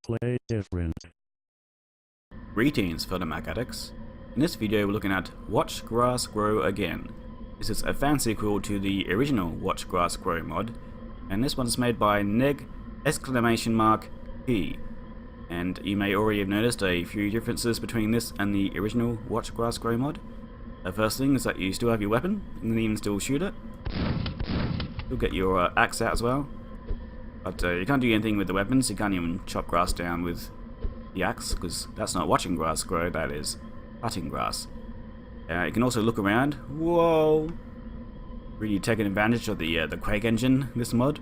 Play different. Greetings fellow Mac addicts. In this video we're looking at Watch Grass Grow Again. This is a fan sequel to the original Watch Grass Grow mod, and this one is made by neg! P. And you may already have noticed a few differences between this and the original Watch Grass Grow mod. The first thing is that you still have your weapon, and you can still shoot it. You'll get your axe out as well. But you can't do anything with the weapons. You can't even chop grass down with the axe, because that's not watching grass grow, that is cutting grass. You can also look around. Whoa! Really taking advantage of the Quake engine in this mod.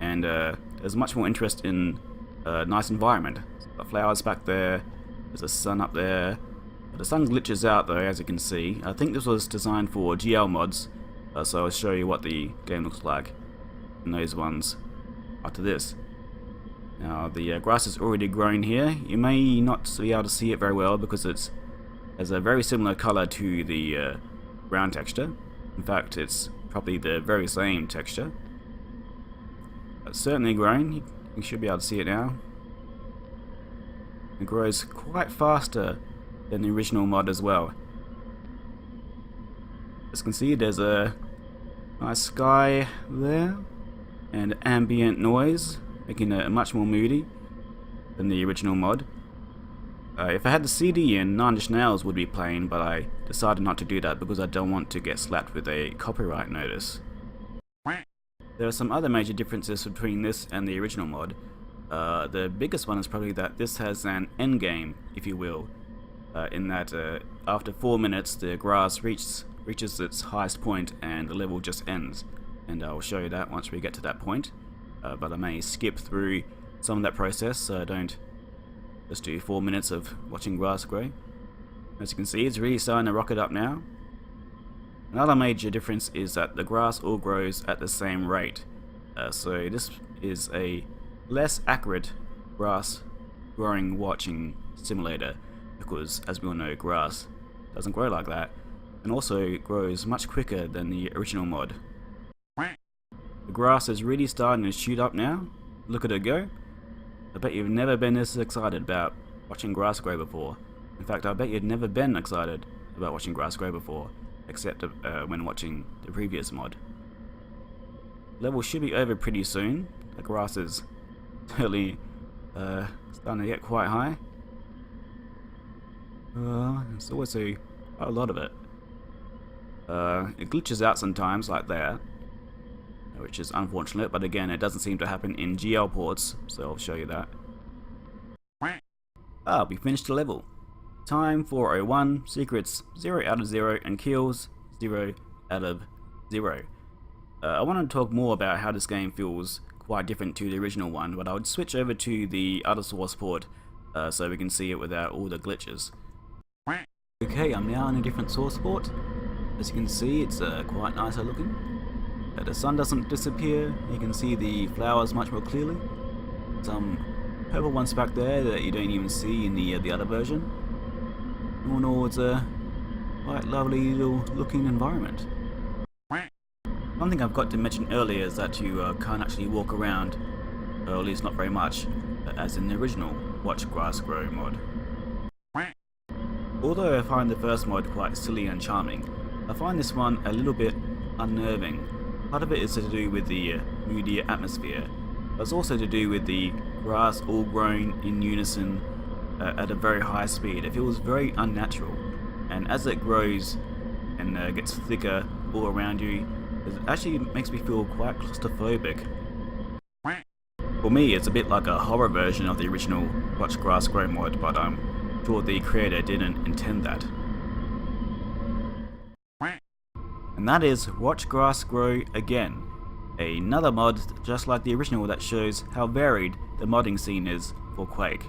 And there's much more interest in a nice environment. Got flowers back there, there's a sun up there. The sun glitches out though, as you can see. I think this was designed for GL mods, so I'll show you what the game looks like in those ones after this. Now the grass is already grown here. You may not be able to see it very well because it has a very similar color to the ground texture. In fact, it's probably the very same texture. It's certainly grown. You should be able to see it now. It grows quite faster than the original mod as well. As you can see, there's a nice sky there and ambient noise, making it much more moody than the original mod. If I had the CD in, Nine Inch Nails would be playing, but I decided not to do that because I don't want to get slapped with a copyright notice. There are some other major differences between this and the original mod. The biggest one is probably that this has an end game, if you will, in that after 4 minutes the grass reaches its highest point and the level just ends. And I'll show you that once we get to that point. But I may skip through some of that process so I don't just do 4 minutes of watching grass grow. As you can see, it's really starting to rocket up now. Another major difference is that the grass all grows at the same rate. So this is a less accurate grass growing watching simulator, because as we all know, grass doesn't grow like that, and also it grows much quicker than the original mod. The grass is really starting to shoot up now. Look at it go. I bet you've never been this excited about watching grass grow before. In fact, I bet you've never been excited about watching grass grow before, except when watching the previous mod. Level should be over pretty soon. The grass is totally starting to get quite high. There's always a lot of it. It glitches out sometimes, like there, which is unfortunate, but again, it doesn't seem to happen in GL ports, so I'll show you that. We finished the level. Time 401, secrets 0 out of 0, and kills 0 out of 0. I want to talk more about how this game feels quite different to the original one, but I would switch over to the other source port so we can see it without all the glitches. Okay, I'm now in a different source port. As you can see, it's quite nicer looking. The sun doesn't disappear, you can see the flowers much more clearly. Some purple ones back there that you don't even see in the other version. All in all, it's a quite lovely little looking environment. One thing I've got to mention earlier is that you can't actually walk around, or at least not very much, as in the original Watch Grass Grow mod. Although I find the first mod quite silly and charming, I find this one a little bit unnerving. Part of it is to do with the moody atmosphere, but it's also to do with the grass all growing in unison at a very high speed. It feels very unnatural, and as it grows and gets thicker all around you, it actually makes me feel quite claustrophobic. For me, it's a bit like a horror version of the original Watch Grass Grow mod, but I'm sure the creator didn't intend that. And that is Watch Grass Grow Again, another mod just like the original that shows how varied the modding scene is for Quake.